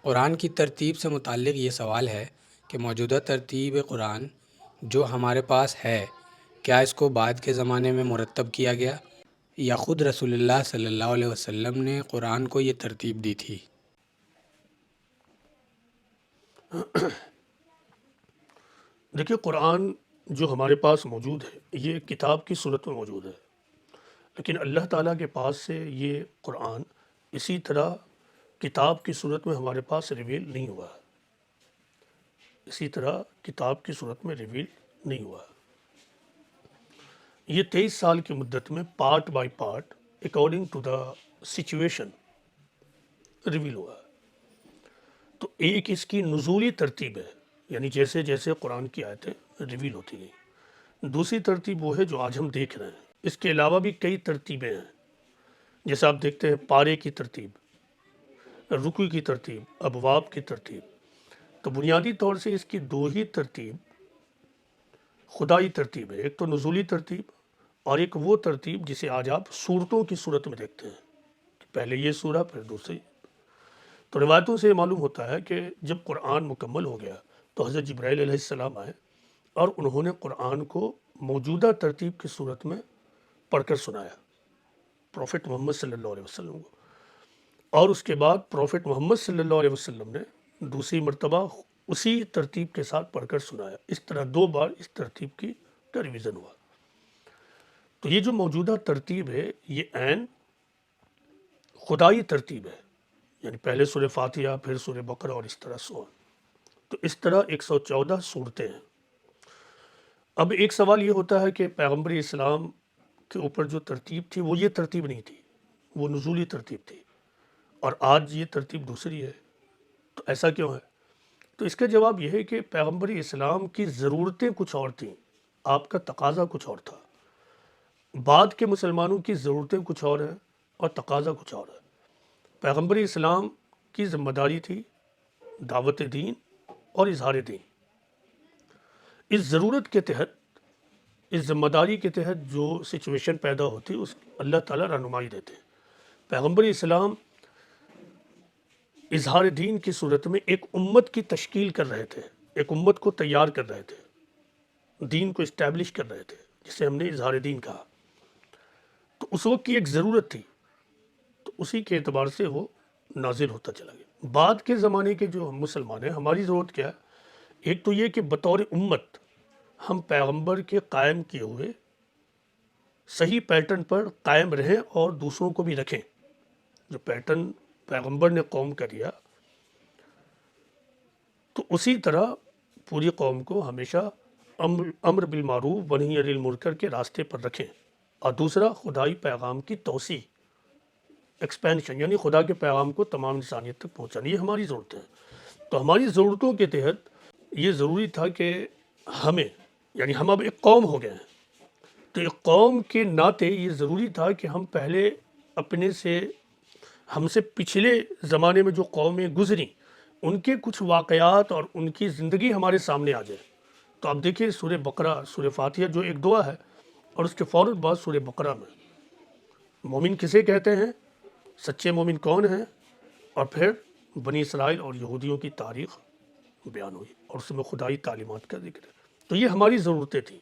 قرآن کی ترتیب سے متعلق یہ سوال ہے کہ موجودہ ترتیب قرآن جو ہمارے پاس ہے، کیا اس کو بعد کے زمانے میں مرتب کیا گیا یا خود رسول اللہ صلی اللہ علیہ وسلم نے قرآن کو یہ ترتیب دی تھی؟ دیکھیے، قرآن جو ہمارے پاس موجود ہے یہ کتاب کی صورت میں موجود ہے، لیکن اللہ تعالیٰ کے پاس سے یہ قرآن اسی طرح کتاب کی صورت میں ہمارے پاس ریویل نہیں ہوا ہے۔ اسی طرح کتاب کی صورت میں ریویل نہیں ہوا ہے۔ یہ 23 سال کی مدت میں part by part according to the situation revealed ہوا ہے۔ تو ایک اس کی نزولی ترتیب ہے، یعنی جیسے جیسے قرآن کی آیتیں ریویل ہوتی گئیں۔ دوسری ترتیب وہ ہے جو آج ہم دیکھ رہے ہیں۔ اس کے علاوہ بھی کئی ترتیبیں ہیں، جیسے آپ دیکھتے ہیں پارے کی ترتیب، رکوع کی ترتیب، ابواب کی ترتیب۔ تو بنیادی طور سے اس کی دو ہی ترتیب خدائی ترتیب ہے، ایک تو نزولی ترتیب اور ایک وہ ترتیب جسے آج آپ سورتوں کی صورت میں دیکھتے ہیں، پہلے یہ سورہ پھر دوسری۔ تو روایتوں سے معلوم ہوتا ہے کہ جب قرآن مکمل ہو گیا تو حضرت جبرائیل علیہ السلام آئے اور انہوں نے قرآن کو موجودہ ترتیب کی صورت میں پڑھ کر سنایا پروفٹ محمد صلی اللہ علیہ وسلم کو، اور اس کے بعد پروفٹ محمد صلی اللہ علیہ وسلم نے دوسری مرتبہ اسی ترتیب کے ساتھ پڑھ کر سنایا۔ اس طرح دو بار اس ترتیب کی ریویژن ہوا۔ تو یہ جو موجودہ ترتیب ہے یہ عین خدائی ترتیب ہے، یعنی پہلے سورہ فاتحہ پھر سورہ بقرہ اور اس طرح سو۔ تو اس طرح 114 صورتیں ہیں۔ اب ایک سوال یہ ہوتا ہے کہ پیغمبر اسلام کے اوپر جو ترتیب تھی وہ یہ ترتیب نہیں تھی، وہ نزولی ترتیب تھی، اور آج یہ ترتیب دوسری ہے، تو ایسا کیوں ہے؟ تو اس کا جواب یہ ہے کہ پیغمبر اسلام کی ضرورتیں کچھ اور تھیں، آپ کا تقاضا کچھ اور تھا۔ بعد کے مسلمانوں کی ضرورتیں کچھ اور ہیں اور تقاضا کچھ اور ہے۔ پیغمبر اسلام کی ذمہ داری تھی دعوت دین اور اظہار دین۔ اس ضرورت کے تحت، اس ذمہ داری کے تحت جو سچویشن پیدا ہوتی اس اللہ تعالیٰ رہنمائی دیتے ہیں۔ پیغمبر اسلام اظہار دین کی صورت میں ایک امت کی تشکیل کر رہے تھے، ایک امت کو تیار کر رہے تھے، دین کو اسٹیبلش کر رہے تھے، جسے ہم نے اظہار دین کہا۔ تو اس وقت کی ایک ضرورت تھی، تو اسی کے اعتبار سے وہ نازل ہوتا چلا گیا۔ بعد کے زمانے کے جو ہم مسلمان ہیں، ہماری ضرورت کیا ہے؟ ایک تو یہ کہ بطور امت ہم پیغمبر کے قائم کیے ہوئے صحیح پیٹرن پر قائم رہیں اور دوسروں کو بھی رکھیں۔ جو پیٹرن پیغمبر نے قوم کا دیا تو اسی طرح پوری قوم کو ہمیشہ امر بالمعروف ونہی عن المنکر کے راستے پر رکھیں۔ اور دوسرا خدائی پیغام کی توسیع، ایکسپینشن، یعنی خدا کے پیغام کو تمام انسانیت تک پہنچانا، یہ ہماری ضرورتیں ہیں۔ تو ہماری ضرورتوں کے تحت یہ ضروری تھا کہ ہمیں، یعنی ہم اب ایک قوم ہو گئے ہیں، تو ایک قوم کے ناطے یہ ضروری تھا کہ ہم پہلے اپنے سے، ہم سے پچھلے زمانے میں جو قومیں گزریں ان کے کچھ واقعات اور ان کی زندگی ہمارے سامنے آ جائے۔ تو آپ دیکھیں سورہ بقرہ، سورہ فاتحہ جو ایک دعا ہے، اور اس کے فوراً بعد سورہ بقرہ میں مومن کسے کہتے ہیں، سچے مومن کون ہیں، اور پھر بنی اسرائیل اور یہودیوں کی تاریخ بیان ہوئی اور اس میں خدائی تعلیمات کا ذکر ہے۔ تو یہ ہماری ضرورتیں تھیں،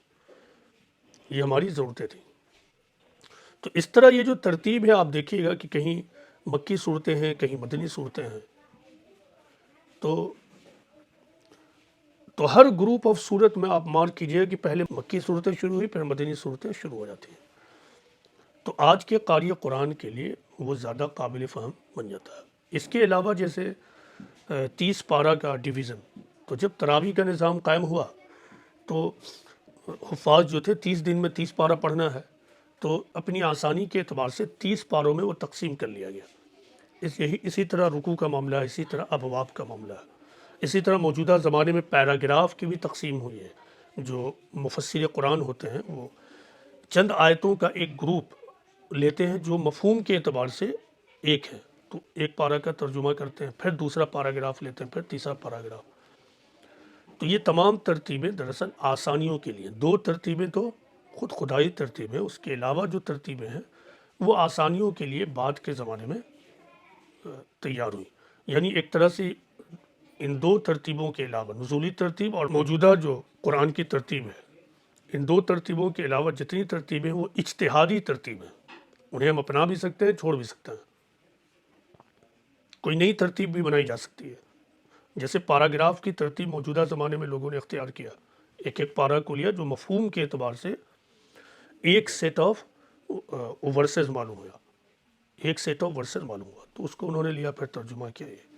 یہ ہماری ضرورتیں تھیں۔ تو اس طرح یہ جو ترتیب ہے آپ دیکھیے گا کہ کہیں مکی صورتیں ہیں، کہیں مدنی صورتیں ہیں۔ تو ہر گروپ آف صورت میں آپ مارک کیجئے کہ پہلے مکی صورتیں شروع ہوئی پھر مدنی صورتیں شروع ہو جاتی ہیں۔ تو آج کے قاری قرآن کے لیے وہ زیادہ قابل فہم بن جاتا ہے۔ اس کے علاوہ جیسے 30 پارہ کا ڈویژن، تو جب تراویح کا نظام قائم ہوا تو حفاظ جو تھے 30 دن میں 30 پارہ پڑھنا ہے، تو اپنی آسانی کے اعتبار سے 30 پاروں میں وہ تقسیم کر لیا گیا۔ اسی طرح رکوع کا معاملہ ہے، اسی طرح ابواب کا معاملہ ہے، اسی طرح موجودہ زمانے میں پیراگراف کی بھی تقسیم ہوئی ہے۔ جو مفسر قرآن ہوتے ہیں وہ چند آیتوں کا ایک گروپ لیتے ہیں جو مفہوم کے اعتبار سے ایک ہے، تو ایک پارہ کا ترجمہ کرتے ہیں، پھر دوسرا پیراگراف لیتے ہیں، پھر تیسرا پیراگراف۔ تو یہ تمام ترتیبیں دراصل آسانیوں کے لیے، دو ترتیبیں تو خود خدائی ترتیبیں، اس کے علاوہ جو ترتیبیں ہیں وہ آسانیوں کے لیے بعد کے زمانے میں تیار ہوئی۔ یعنی ایک طرح سے ان دو ترتیبوں کے علاوہ، نزولی ترتیب اور موجودہ جو قرآن کی ترتیب ہے، ان دو ترتیبوں کے علاوہ جتنی ترتیبیں وہ اجتہادی ترتیب ہیں، انہیں ہم اپنا بھی سکتے ہیں، چھوڑ بھی سکتے ہیں۔ کوئی نئی ترتیب بھی بنائی جا سکتی ہے، جیسے پیراگراف کی ترتیب موجودہ زمانے میں لوگوں نے اختیار کیا، ایک ایک پارا کو لیا جو مفہوم کے اعتبار سے ایک سیٹ آف ورسز معلوم ہوا، ایک سیٹ آف ورسز معلوم ہوا، تو اس کو انہوں نے لیا، پھر ترجمہ کیا۔ یہ